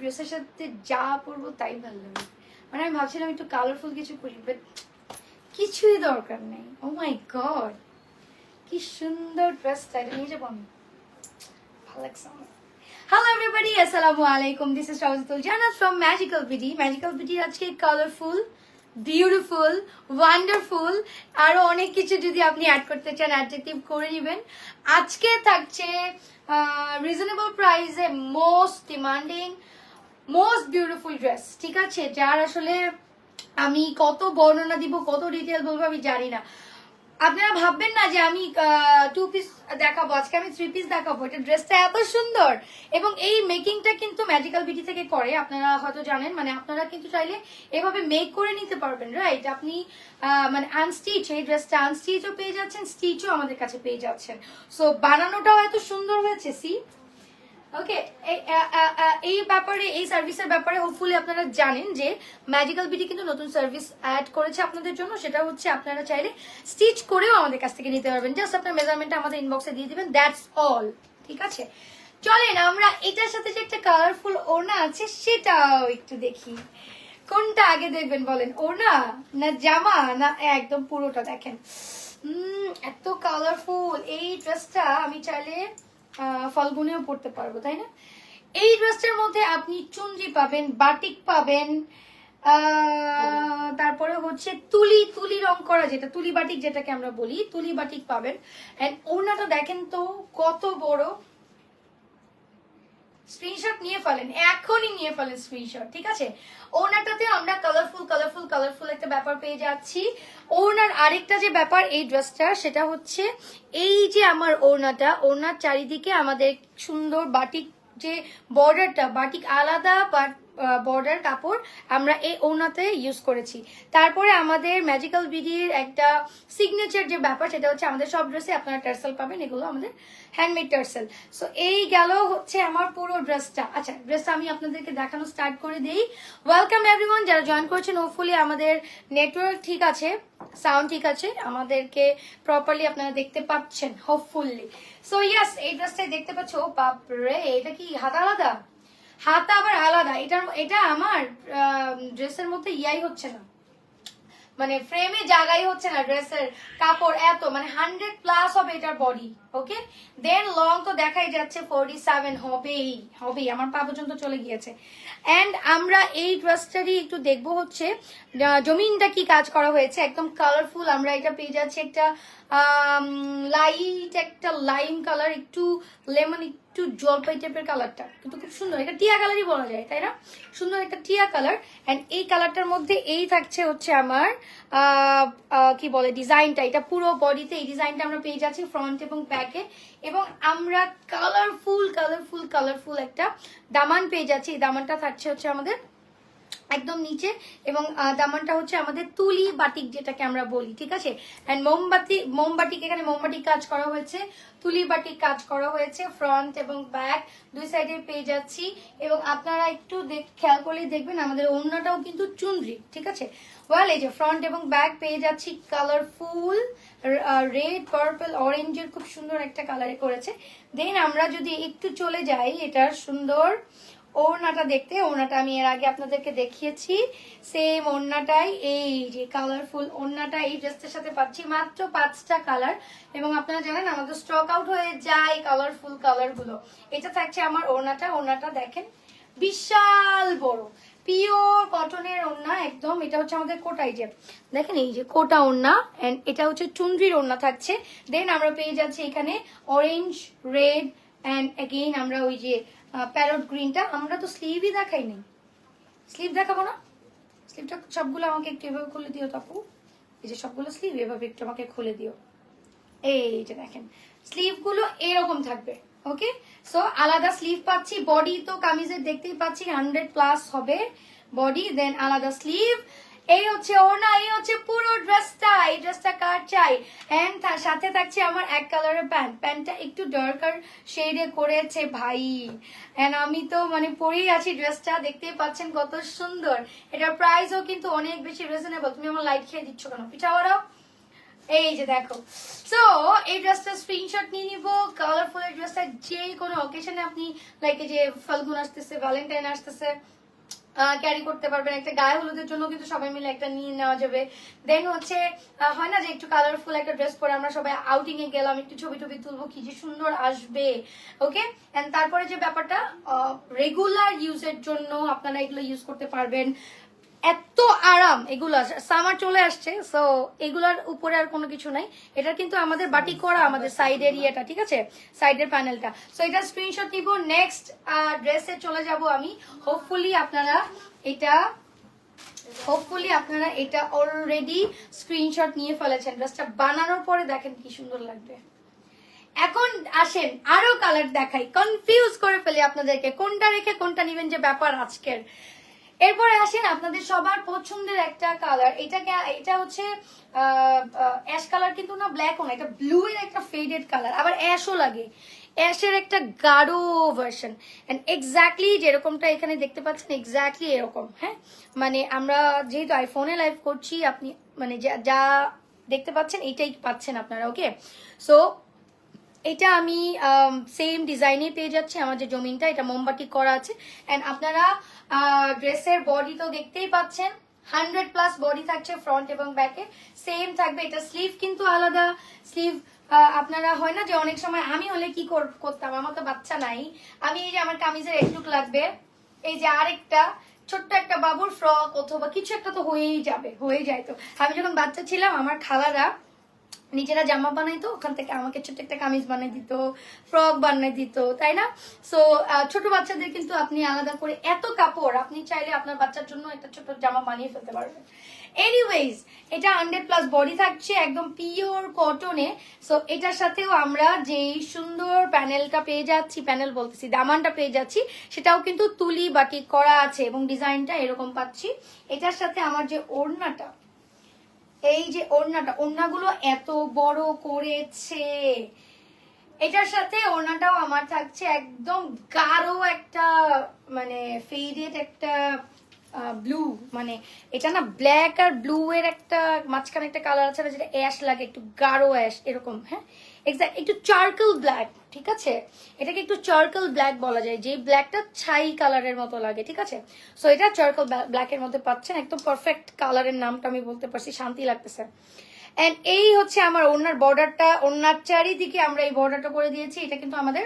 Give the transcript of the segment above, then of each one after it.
ড্রেসের সাথে যা পরবো তাই ভালো লাগে। মানে আমি ভাবছিলাম একটু কালারফুল কিছু পরি, বাট কিছুই দরকার নেই। ও মাই গড, কি সুন্দর ড্রেসটা, এটা নিয়ে যাবো আমি, ভালো লাগছে আমার। Hello everybody, assalamu alaikum. This is Rawzatul Jannat from Magical Beauty. Magical Beauty আজকে কালারফুল, বিউটিফুল, ওয়ান্ডারফুল আরো অনেক কিছু যদি আপনি অ্যাড করতে চান অ্যাডজেক্টিভ করে নেবেন। আজকে থাকছে রিজনেবল প্রাইসে most demanding, most beautiful dress, ঠিক আছে? যার আসলে আমি কত বর্ণনা দিব, কত ডিটেল বলবো আমি জানি না। আপনারা ভাববেন না যে আমি 2 পিস দেখাবো, আজকে আমি 3 পিস দেখাবো। এটা ড্রেসটা এত সুন্দর এবং এই মেকিংটা কিন্তু ম্যাজিক্যাল বিউটি থেকে করে, আপনারা হয়তো জানেন। মানে আপনারা কিন্তু চাইলে এভাবে মেক করে নিতে পারবেন, রাইট? আপনি মানে আনস্টিচ, এই ড্রেসটা আনস্টিচও পেয়ে যাচ্ছেন, স্টিচও আমাদের কাছে পেয়ে যাচ্ছেন। সো বানানোটাও এত সুন্দর হয়েছে। সি ওকে, এই ব্যাপারে, এই সার্ভিসের ব্যাপারে হোপফুলি আপনারা জানেন যে ম্যাজিক্যাল বিউটি কিন্তু নতুন সার্ভিস অ্যাড করেছে আপনাদের জন্য। সেটা হচ্ছে আপনারা চাইলে স্টিচ করেও আমাদের কাছ থেকে নিতে পারবেন। জাস্ট আপনার মেজারমেন্টটা আমাদের ইনবক্সে দিয়ে দিবেন, দ্যাটস অল, ঠিক আছে? চলেন আমরা এটার সাথে যে একটা কালারফুল ওড়না আছে সেটাও একটু দেখি। কোনটা আগে দেখবেন বলেন, ওড়না না জামা না একদম পুরোটা? দেখেন এত কালারফুল এই ড্রেসটা, আমি চাইলে ফলগুনেও পড়তে পারবো, তাই না? এই ড্রেসটার মধ্যে আপনি চুনরি পাবেন, বাটিক পাবেন, তারপরে হচ্ছে তুলি, তুলি রং করা যেটা তুলি বাটিক যেটাকে আমরা বলি, তুলি বাটিক পাবেন। এন্ড ওড়নাটা দেখেন তো কত বড়। স্ক্রিনশট নিয়ে ফেলেন, এখনই নিয়ে ফেলেন স্ক্রিনশট, ঠিক আছে? ওড়নাটাতে আমরা কালারফুল কালারফুল কালারফুল একটা ব্যাপার পেয়ে যাচ্ছি। ওড়নার আরেকটা যে ব্যাপার এই ড্রেসটার, সেটা হচ্ছে এই যে আমার ওড়নাটা, ওড়নার চারিদিকে আমাদের সুন্দর বাটিক যে বর্ডারটা, বাটিক আলাদা বর্ডার কাপড় আমরা এই ওড়নাতে ইউজ করেছি। তারপরে আমাদের ম্যাজিক্যাল বিউটির একটা সিগনেচার যে ব্যাপার, সেটা হচ্ছে আমাদের সব ড্রেসে আপনারা টার্সেল পাবেন, এগুলো আমাদের হ্যান্ডমেড টার্সেল। সো এই গেল হচ্ছে আমার পুরো ড্রেসটা। আচ্ছা, ড্রেসটা আমি আপনাদেরকে দেখানো স্টার্ট করে দিই। ওয়েলকাম এভরিওয়ান যারা জয়েন করেছেন। হোপফুলি আমাদের নেটওয়ার্ক ঠিক আছে, সাউন্ড ঠিক আছে, আমাদেরকে প্রপারলি আপনারা দেখতে পাচ্ছেন হোপফুলি। সো ইয়েস, এই ড্রেসটাই দেখতে পাচ্ছ। ও বাপরে, এটা কি হাতা আলাদা? হাতা আবার আলাদা। এটা আমার ড্রেসের মধ্যে ইয়াই হচ্ছে না, মানে ফ্রেমে জায়গাই হচ্ছে না। ড্রেসের কাপড় এত, মানে 100+ হবে এটার বডি, ওকে? দেন লং তো দেখাই যাচ্ছে 47 হবেই, আমার পা পর্যন্ত চলে গিয়েছে। এন্ড আমরা এই ড্রেসটারই একটু দেখবো হচ্ছে জমিনটা কি কাজ করা হয়েছে, একদম কালারফুল। আমরা এটা পেয়ে যাচ্ছি একটা লাইট, একটা লাইম কালার, একটু লেমন, একটু জলপাই টাইপের কালারটা, কিন্তু খুব সুন্দর। এটা টিয়া কালারই বলা যায়, তাই না? সুন্দর একটা টিয়া কালার। এন্ড এই কালারটার মধ্যে এই থাকছে হচ্ছে আমার কি বলে ডিজাইনটা, এটা পুরো বডিতে এই ডিজাইনটা আমরা পেয়ে যাচ্ছি ফ্রন্ট এবং ব্যাকে। এবং আমরা কালারফুল কালারফুল কালারফুল একটা দামান পেয়ে যাচ্ছি। এই দামানটা থাকছে হচ্ছে আমাদের একদম নিচে, এবং দামানটা হচ্ছে আমাদের তুলি বাটিক যেটাকে আমরা বলি, ঠিক আছে? এন্ড মোমবাটিক, এখানে মোমবাটিক কাজ করা হয়েছে, তুলি বাটিক কাজ করা হয়েছে, ফ্রন্ট এবং ব্যাক দুই সাইডে পেয়ে যাচ্ছি। এবং আপনারা একটু খেয়াল করলে দেখবেন আমাদের ওড়নাটাও কিন্তু চুনরি, ঠিক আছে? ওয়েল, এই যে ফ্রন্ট এবং ব্যাক পেয়ে যাচ্ছি কালারফুল রেড, পার্পল, অরেঞ্জের খুব সুন্দর একটা কালারে করেছে। দেন আমরা যদি একটু চলে যাই এটার সুন্দর ওড়নাটা দেখতে, ওড়নাটা আমি এর আগে আপনাদেরকে দেখিয়েছি, সেম ওড়নাটাই, এই যে কালারফুল ওড়নাটা এই ড্রেসটার সাথে পাচ্ছি মাত্র 5টা কালার। এবং আপনারা জানেন আমাদের স্টক আউট হয়ে যায় কালারফুল কালারগুলো। এটা থাকছে আমার ওড়নাটা। ওড়নাটা দেখেন বিশাল বড়, পিওর কটনের ওড়না একদম। এটা হচ্ছে আমাদের কোটাই, যে দেখেন এই যে কোটা ওড়না, এন্ড এটা হচ্ছে চুনরির ওড়না থাকছে। দেন আমরা পেয়ে যাচ্ছি এখানে অরেঞ্জ, রেড, এন্ড এগেইন আমরা ওই যে প্যারট গ্রিনটা। আমরা তো স্লিভই দেখাই নেই, স্লিভ দেখাবো না? স্লিভটা সবগুলো আমাকে একটু এভাবে খুলে দিও তাপু, এই যে সবগুলো স্লিভ এভাবে একটু আমাকে খুলে দিও। এই যে দেখেন স্লিভগুলো এরকম থাকবে, ওকে? সো আলাদা স্লিভ পাচ্ছি। বডি তো কামিজের দেখতেই পাচ্ছি 100+ হবে বডি, দেন আলাদা স্লিভ। এই হচ্ছে ওড়না, এই হচ্ছে পুরো ড্রেসটা। এই ড্রেসটা কার চাই? এন্ড তার সাথে থাকছে আমার এক কালারের প্যান্ট। প্যান্টটা একটু ডার্কার শেডে করেছে ভাই, এন্ড আমি তো মানে পরেই আছি ড্রেসটা, দেখতেই পাচ্ছেন কত সুন্দর। এটার প্রাইসও কিন্তু অনেক বেশি রিজনেবল। তুমি আমার লাইট খেয়ে দিচ্ছ কেন? পিঠা বাড়াও, এই যে দেখো, সো এই ড্রেসটা স্ক্রিনশট নিয়ে নিবো। কালারফুল এই ড্রেসটা যে কোনো অকেশনে আপনি লাইক এই যে ফাল্গুন আসতেছে, ভ্যালেন্টাইন আসতেছে, ক্যারি করতে পারবেন। একটা গায়ে হলুদের জন্য কিন্তু সবাই মিলে একটা নিয়ে নেওয়া যাবে। দেন হচ্ছে হয় না যে একটু কালারফুল একটা ড্রেস পরে আমরা সবাই আউটিং এ গেলাম, একটু ছবি টবি তুলবো, কি যে সুন্দর আসবে। ওকে, এন্ড তারপরে যে ব্যাপারটা রেগুলার ইউজের জন্য আপনারা এগুলো ইউজ করতে পারবেন। এত আরাম এগুলো, সামার চলে আসছে, সো এগুলার উপরে আর কোনো কিছু নাই। এটা কিন্তু আমাদের বাটি করা আমাদের সাইডের ইয়েটা, ঠিক আছে, সাইডের প্যানেলটা। সো এটা স্ক্রিনশট নিব। নেক্সট ড্রেসে চলে যাব আমি। হোপফুলি আপনারা এটা অলরেডি স্ক্রিনশট নিয়ে ফেলেছেন। ড্রেসটা বানানোর পরে দেখেন কি সুন্দর লাগবে। এখন আসেন আরো কালার দেখাই, কনফিউজ করে ফেলি আপনাদেরকে, কোনটা রেখে কোনটা নিবেন যে ব্যাপার আজকের। এরপরে আসেন আপনাদের সবার পছন্দের একটা কালার, এটা হচ্ছে অ্যাশ কালার, কিন্তু না ব্ল্যাকও না, এটা ব্লু এর একটা ফেডেড কালার, আবার অ্যাশও লাগে, অ্যাশের একটা গাঢ় ভার্সন। এন্ড এক্স্যাক্টলি যেরকমটা এখানে দেখতে পাচ্ছেন এক্স্যাক্টলি এরকম। হ্যাঁ, মানে আমরা যেহেতু আইফোনে লাইভ করছি, আপনি মানে যা দেখতে পাচ্ছেন এইটাই পাচ্ছেন আপনারা। ওকে, সো এটা আমি সেম ডিজাইনে পেয়ে যাচ্ছি। আমার যে জমিনটা এটা মোমবাতি করা আছে। এন্ড আপনারা ড্রেসের বডি তো দেখতেই পাচ্ছেন, 100+ বডি থাকছে ফ্রন্ট এবং ব্যাকে, সেম থাকবে। এটা স্লিভ কিন্তু আলাদা স্লিভ। আপনারা হয় না যে অনেক সময় আমি হলে কি করতাম, আমার তো বাচ্চা নাই, আমি এই যে আমার কামিজের একটুক লাগবে, এই যে আরেকটা ছোট্ট একটা বাবুর ফ্রক অথবা কিছু একটা তো হয়ে যায়। তো আমি যখন বাচ্চা ছিলাম আমার খালারা নিজেরা জামা বানাইতো, ওখান থেকে আমাকে ছোট্ট একটা কামিজ বানিয়ে দিত, ফ্রক বানিয়ে দিত, তাই না? সো ছোট বাচ্চাদের কিন্তু আপনি আলাদা করে এত কাপড়, আপনি চাইলে আপনার বাচ্চার জন্য একটা ছোট জামা বানিয়ে ফেলতে পারবেন। এনিওয়েজ, এটা 100+ বডি থাকছে, একদম পিওর কটনে। সো এটার সাথেও আমরা যেই সুন্দর প্যানেলটা পেয়ে যাচ্ছি, প্যানেল বলতেছি দামানটা পেয়ে যাচ্ছি, সেটাও কিন্তু তুলি বাটিক করা আছে এবং ডিজাইনটা এরকম পাচ্ছি। এটার সাথে আমার যে ওড়নাটা, এই যে ওড়নাগুলো এত বড় করেছে, এটার সাথে ওড়নাটাও আমার থাকছে একদম গাঢ় একটা মানে ফেডেড একটা ব্লু, মানে এটা না ব্ল্যাক আর ব্লু এর একটা মাঝখানে একটা কালার আছে যেটা অ্যাশ লাগে, একটু গাঢ় অ্যাশ এরকম। হ্যাঁ, এক্সাক্ট একটু চার্কল ব্ল্যাক, ঠিক আছে, এটাকে একটু চার্কল ব্ল্যাক বলা যায়, যে ব্ল্যাকটা ছাই কালারের মতো লাগে, ঠিক আছে। সো এটা চার্কল ব্ল্যাকের মধ্যে পাচ্ছেন, একদম পারফেক্ট কালারের নামটা আমি বলতে পারছি, শান্তি লাগতেছে। এন্ড এই হচ্ছে আমার ওড়নার বর্ডারটা, ওড়নার চারিদিকে আমরা এই বর্ডারটা করে দিয়েছি। এটা কিন্তু আমাদের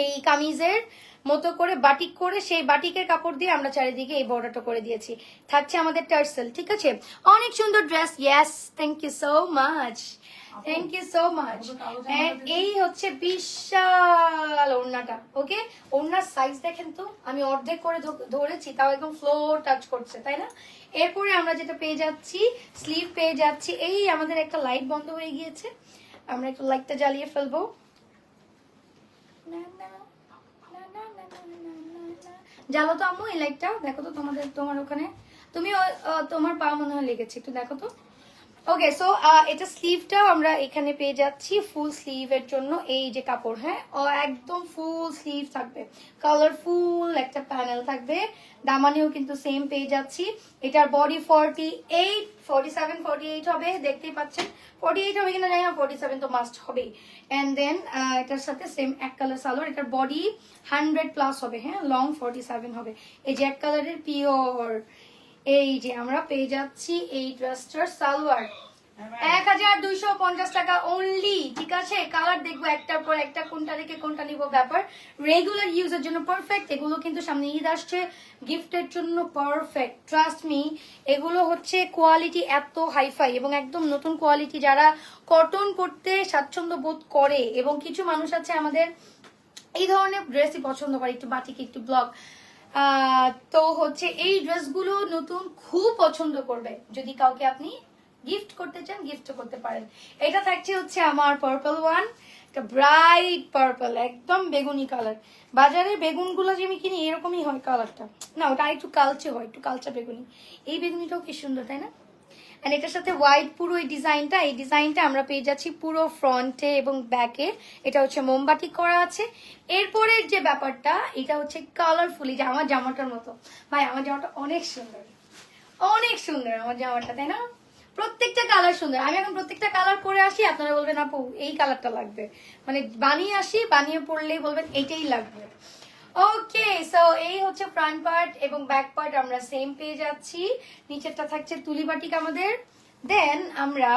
এই কামিজের মতো করে বাটিক করে, সেই বাটিকের কাপড় দিয়ে আমরা চারিদিকে এই বর্ডারটা করে দিয়েছি। থাকছে আমাদের টার্সেল, ঠিক আছে, অনেক সুন্দর dress. Yes, thank you so much, thank you so much. এই হচ্ছে বিশাল ওড়নাটা। ওকে, ওড়নার সাইজ দেখেন তো, আমি অর্ধেক করে ধরেছি, তাও একদম ফ্লোর টাচ করছে, তাই না? এরপরে আমরা যেটা পেয়ে যাচ্ছি, স্লিভ পেয়ে যাচ্ছি। এই আমাদের একটা লাইট বন্ধ হয়ে গিয়েছে, আমরা একটু লাইটটা জ্বালিয়ে ফেলবো। জ্বালো তো আম্মু এই লাইটটা, দেখো তো তোমার ওখানে, তুমি তোমার পা মনে হয় লেগেছে, একটু দেখো তো। ওকে, সো এটা স্লিভটাও আমরা এখানে পেয়ে যাচ্ছি ফুল স্লিভের জন্য। এই যে কাপড়, হ্যাঁ, একদম ফুল স্লিভ থাকবে, কালারফুল একটা প্যানেল থাকবে। দামানেও কিন্তু সেম পেয়ে যাচ্ছি। এটার বডি 48, 47, 48 হবে, দেখতেই পাচ্ছেন। 48 হবে কিনা জানি না, 47 তো মাস্ট হবেই। এন্ড দেন এটার সাথে সেম এক কালার সালোয়ার, এটার বডি 100+ হবে, হ্যাঁ, লং 47 হবে। এই যে এক কালারের পিওর, এই যে আমরা পেয়ে যাচ্ছি এই ড্রেসটার সালোয়ার 1250 টাকা অনলি, ঠিক আছে। কালার দেখবো একটার পর একটা, কোনটা রেখে কোনটা নিবো ব্যাপার। রেগুলার ইউজের জন্য পারফেক্ট, এগুলো কিন্তু সামনে ঈদ আসছে, গিফটের জন্য পারফেক্ট, ট্রাস্ট মি। এগুলো হচ্ছে কোয়ালিটি এত হাইফাই এবং একদম নতুন কোয়ালিটি, যারা কটন পরতে স্বাচ্ছন্দ্য বোধ করে, এবং কিছু মানুষ আছে আমাদের এই ধরনের ড্রেসই পছন্দ করে, একটু বাটিক একটু ব্লক, তো হচ্ছে এই ড্রেসগুলো নতুন খুব পছন্দ করবে। যদি কাউকে আপনি গিফট করতে চান, গিফট করতে পারেন। এটা থাকছে হচ্ছে আমার পার্পল ওয়ান, একটা ব্রাইট পার্পল, একদম বেগুনি কালার। বাজারে বেগুনগুলো যে আমি কিনি এরকমই হয় কালারটা, না ওটা একটু কালচে হয়, একটু কালচা বেগুনি। এই বেগুনিটাও কি সুন্দর, তাই না? এন্ড এটার সাথে হোয়াইট পুরো এই ডিজাইনটা আমরা পেয়ে যাচ্ছি পুরো ফ্রন্টে এবং ব্যাকে। এটা হচ্ছে মোমবাতি করা আছে। এরপরের যে ব্যাপারটা, এটা হচ্ছে কালারফুল, যে আমার জামাটার মতো। ভাই আমার জামাটা অনেক সুন্দর, অনেক সুন্দর আমার জামাটা, তাই না? প্রত্যেকটা কালার সুন্দর। আমি এখন প্রত্যেকটা কালার পরে আসি, আপনারা বলবেন আপু এই কালারটা লাগবে, মানে বানিয়ে আসি, বানিয়ে পড়লেই বলবেন এইটাই লাগবে। ওকে, সো এই হচ্ছে ফ্রন্ট পার্ট এবং ব্যাক পার্ট আমরা সেম পেয়ে যাচ্ছি। নিচেরটা থাকছে তুলি বাটিক আমাদের। দেন আমরা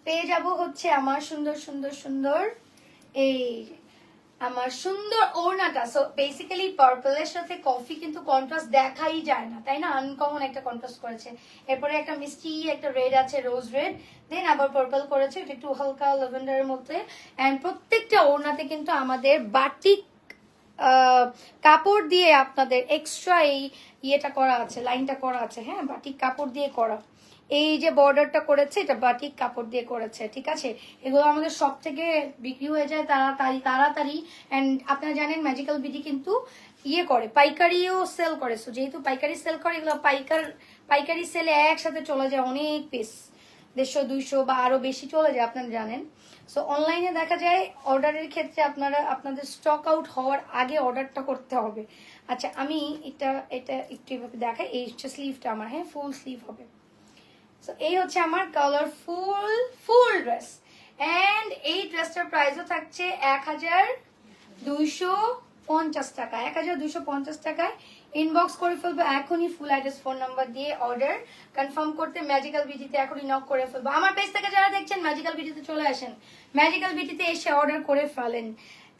পেয়ে যাব হচ্ছে আমার সুন্দর সুন্দর সুন্দর এই আমার সুন্দর ওড়নাটা। সো বেসিক্যালি পার্পলের সাথে কফি কিন্তু কন্ট্রাস্ট দেখাই যায় না, তাই না? আনকমন একটা কন্ট্রাস্ট করেছে। এরপরে একটা মিষ্টি একটা রেড আছে, রোজ রেড, দেন আবার পার্পল করেছে, এটা একটু হালকা ল্যাভেন্ডারের মধ্যে। এন্ড প্রত্যেকটা ওড়নাতে কিন্তু আমাদের বাটিক কাপড় দিয়ে আপনাদের এক্সট্রা এই ইয়েটা করা আছে, লাইনটা করা আছে। হ্যাঁ, বাটিক কাপড় দিয়ে করা। এই যে বর্ডারটা করেছে এটা বাটিক কাপড় দিয়ে করেছে, ঠিক আছে? এগুলো আমাদের সব থেকে বিক্রি হয়ে যায় তাড়াতাড়ি তাড়াতাড়ি। অ্যান্ড আপনারা জানেন ম্যাজিক্যাল বিডি কিন্তু ইয়ে করে, পাইকারিও সেল করে। সো যেহেতু পাইকারি সেল করে, এগুলো পাইকারি সেলে একসাথে চলে যায় অনেক পিস, 150 200 বা আরো বেশি চলে যায়, আপনারা জানেন। সো অনলাইনে দেখা যায় অর্ডারের ক্ষেত্রে আপনাদের স্টক আউট হওয়ার আগে অর্ডারটা করতে হবে। আচ্ছা, আমি এটা একটু এভাবে দেখাই। এই হচ্ছে স্লিভটা আমার, হ্যাঁ ফুল স্লিভ হবে। সো এই হচ্ছে আমার কালারফুল ফুল ড্রেস। এন্ড এই ড্রেসটার প্রাইসও থাকছে 1250 টাকা। 1250 টাকায় ইনবক্স করে ফেলবো এখনই, ফুল অ্যাড্রেস ফোন নাম্বার দিয়ে অর্ডার কনফার্ম করতে ম্যাজিক্যাল বিটিতে এখনই নক করে ফেলবো। আমার পেজ থেকে যারা দেখছেন ম্যাজিক্যাল বিটিতে চলে আসেন, ম্যাজিক্যাল বিটিতে এসে অর্ডার করে ফেলেন।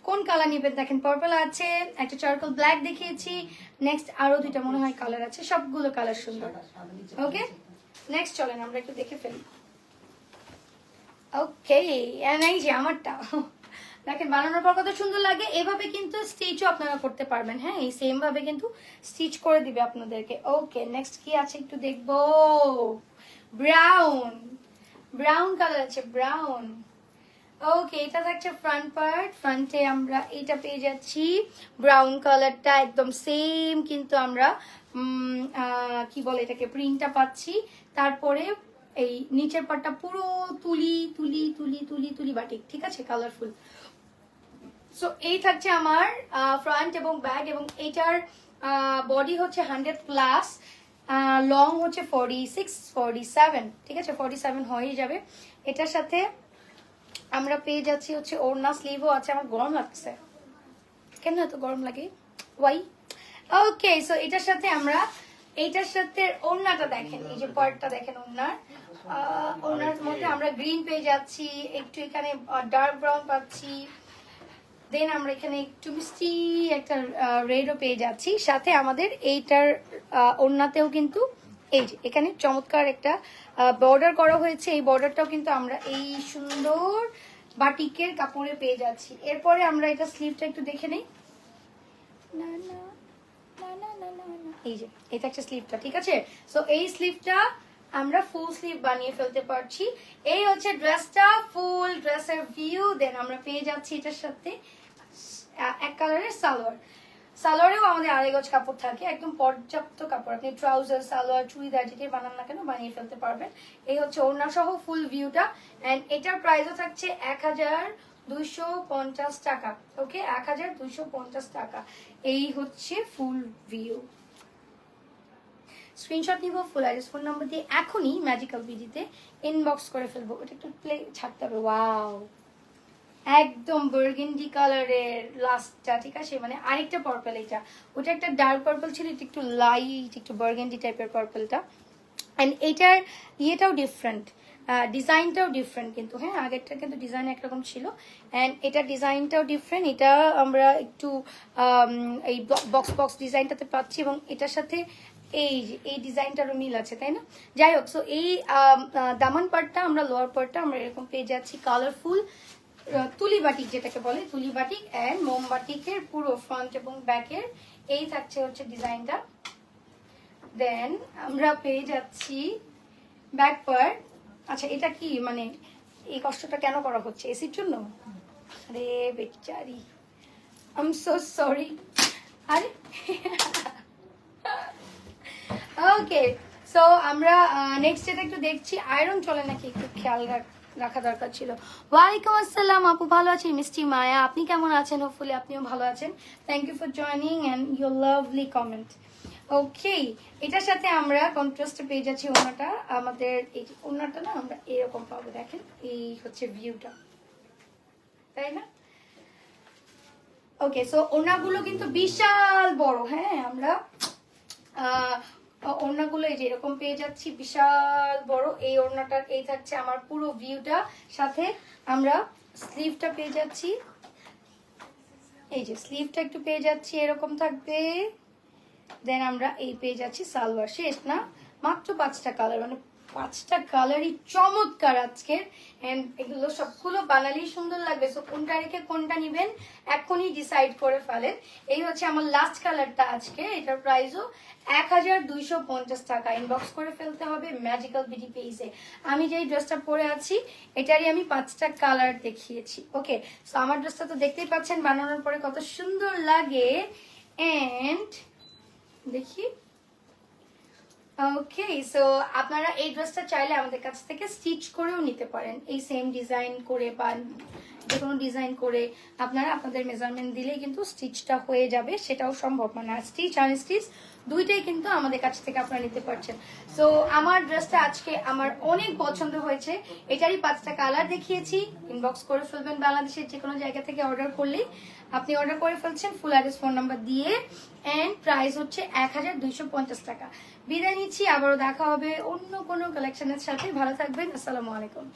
কোন কালার নিবেন দেখেন, পার্পল আছে, একটা চারকোল ব্ল্যাক দেখিয়েছি, নেক্সট আরো দুইটা মনে হয় কালার আছে, সবগুলো কালার সুন্দর। ওকে, নেক্সট চলেন আমরা একটু দেখে ফেলি। ওকে, এই যে আমারটা দেখেন বানানোর পর কত সুন্দর লাগে। এভাবে কিন্তু স্টিচও আপনারা করতে পারবেন। হ্যাঁ, এই সেম ভাবে কিন্তু স্টিচ করে দিবে আপনাদেরকে। ওকে, নেক্সট কি আছে একটু দেখবো। ব্রাউন কালার আছে, ব্রাউন। ওকে, এটা থাকছে ফ্রন্ট পার্ট। ফ্রন্টে আমরা এটা পেয়ে যাচ্ছি ব্রাউন কালারটা, একদম সেম কিন্তু আমরা কি বলে এটাকে, প্রিন্টটা পাচ্ছি। তারপরে এই নিচের পার্টটা পুরো তুলি তুলি তুলি তুলি তুলি বাটিক, ঠিক আছে, কালারফুল। সো এই থাকছে আমার ফ্রন্ট এবং ব্যাক, এবং এটার বডি হচ্ছে 100+, লং হচ্ছে 46 47, ঠিক আছে, 47 হয়ে যাবে। এটার সাথে আমরা পেয়ে যাচ্ছি হচ্ছে ওড়না, স্লিভও আছে। আমার গরম লাগছে, কেন এত গরম লাগে, ওয়াই? ওকে, সো এটার সাথে আমরা এইটার সাথে ওড়নাটা দেখেন, এই যে পার্টটা দেখেন ওড়নার মধ্যে আমরা গ্রিন পেয়ে যাচ্ছি, একটু এখানে ডার্ক ব্রাউন পাচ্ছি, দেন আমরা এখানে একটু মিষ্টি একটা রেডও পেয়ে যাচ্ছি। সাথে আমাদের এইটার ওড়নাতেও কিন্তু এই যে এখানে চমৎকার একটা বর্ডার করা হয়েছে। এই বর্ডারটাও কিন্তু আমরা এই সুন্দর বাটিকের কাপড়ে পেয়ে যাচ্ছি। এরপরে আমরা এটা স্লিভটা একটু দেখে নেই। না না না না না না, এই যে এটা একটা স্লিভটা, ঠিক আছে। সো এই স্লিভটা আমরা ফুল স্লিভ বানিয়ে ফেলতে পারছি। এই হচ্ছে ড্রেসটা, ফুল ড্রেসের ভিউ। দেন আমরা পেয়ে যাচ্ছি এটার সাথে এক কালারের সালোয়ার। সালোয়ারেও আমাদের আড়াই গজ কাপড় থাকে, একদম পর্যাপ্ত কাপড়। আপনি ট্রাউজার, সালোয়ার, চুড়িদার যেটাই বানান না কেন বানিয়ে ফেলতে পারবেন। এই হচ্ছে ওড়না সহ ফুল ভিউটা। এন্ড এটার প্রাইসও থাকছে 1250 টাকা। ওকে, 1250 টাকা। এই হচ্ছে ফুল ভিউ। স্ক্রিনশট নিব, ফুল অ্যাড্রেস ফোন নাম্বার দিয়ে এখনই ম্যাজিক্যাল বিডিতে ইনবক্স করে ফেলবো। ওটা একটু প্লে ছাড়তে হবে। ওয়াও, একদম বার্গেন্ডি কালারের লাস্টটা, ঠিক আছে, মানে আরেকটা পার্পল। এটা ওটা একটা ডার্ক পার্পল ছিল, এটা একটু লাইট একটু বার্গেন্ডি টাইপের পার্পলটা। অ্যান্ড এটার ইয়েটাও ডিফারেন্ট, ডিজাইনটাও ডিফারেন্ট কিন্তু। হ্যাঁ, আগেরটা কিন্তু ডিজাইন একরকম ছিল, অ্যান্ড এটার ডিজাইনটাও ডিফারেন্ট। এটা আমরা একটু এই বক্স ডিজাইনটাতে পাচ্ছি, এবং এটার সাথে এই ডিজাইনটারও মিল আছে, তাই না? যাই হোক, সো এই দামান পার্টটা আমরা, লোয়ার পার্টটা আমরা এরকম পেয়ে যাচ্ছি কালারফুল তুলি বাটিক, যেটাকে বলে তুলি বাটিক অ্যান্ড মোমবাটিকের পুরো ফ্রন্ট এবং ব্যাকের এই থাকছে হচ্ছে ডিজাইনটা। দেন আমরা পেয়ে যাচ্ছি ব্যাক পার্ট। আচ্ছা, এটা কি মানে এই কষ্টটা কেন করা হচ্ছে, এসির জন্য? আরে বেচারি, আই এম সো সরি। আরে ওকে, সো আমরা নেক্সট যেটা একটু দেখছি, আয়রন চলে নাকি একটু খেয়াল রাখা দরকার ছিল। ওয়ালাইকুম আসসালাম আপু, ভালো আছি মিষ্টি মায়া, আপনি কেমন আছেন? হোপফুলি আপনিও ভালো আছেন। Thank you for joining and your lovely comment. Okay, এটার সাথে আমরা কন্ট্রাস্টে পেয়ে যাচ্ছি ওড়নাটা। আমাদের এই ওড়নাটা না আমরা এরকম পাবো, দেখেন এই হচ্ছে ভিউটা, তাই না? ওকে, সো ওড়নাগুলো কিন্তু বিশাল বড়। হ্যাঁ, আমরা ওড়নাগুলো এই যে এরকম পেয়ে যাচ্ছি, বিশাল বড়। এই ওড়নাটার এই থাকছে আমার পুরো ভিউটা, সাথে আমরা স্লিভটা পেয়ে যাচ্ছি। এই যে স্লিভটা একটু পেয়ে যাচ্ছি, এরকম থাকবে। দেন আমরা এই পেয়ে যাচ্ছি সালোয়ার। শেষ না, মাত্র 5টা কালার, মানে 5টা কালারই চমৎকার আজকের। এন্ড এগুলো সবগুলো বানালেই সুন্দর লাগবে। সো কোনটা রেখে কোনটা নিবেন এখনই ডিসাইড করে ফেলেন। এই হচ্ছে আমার লাস্ট কালারটা আজকে। এটার প্রাইসও 1250 টাকা। ইনবক্স করে ফেলতে হবে ম্যাজিক্যাল বিডি পেজে। আমি যেই ড্রেসটা পরে আছি এটারই আমি 5টা কালার দেখিয়েছি। ওকে, সো আমার ড্রেসটা তো দেখতেই পাচ্ছেন বানানোর পরে কত সুন্দর লাগে। এন্ড দেখি, ওকে, সো আপনারা এই ড্রেসটা চাইলে আমাদের কাছ থেকে স্টিচ করেও নিতে পারেন। এই সেম ডিজাইন করে বা যে কোনো ডিজাইন করে আপনারা আপনাদের মেজারমেন্ট দিলেই কিন্তু স্টিচটা হয়ে যাবে, সেটাও সম্ভব। মানে স্টিচ আনস্টিচ দুইটাই কিন্তু আমাদের কাছ থেকে আপনারা নিতে পারছেন। সো আমার ড্রেসটা আজকে আমার অনেক পছন্দ হয়েছে। এটারই 5টা কালার দেখিয়েছি। ইনবক্স করে ফেলবেন, বাংলাদেশের যে কোনো জায়গা থেকে অর্ডার করলেই আপনি অর্ডার করে ফেলছেন ফুল অ্যাড্রেস ফোন নাম্বার দিয়ে। এন্ড প্রাইস হচ্ছে 1250 টাকা। বিদায় নিচ্ছি, আবারও দেখা হবে অন্য কোনো কালেকশনের সাথে। ভালো থাকবেন, আসসালামু আলাইকুম।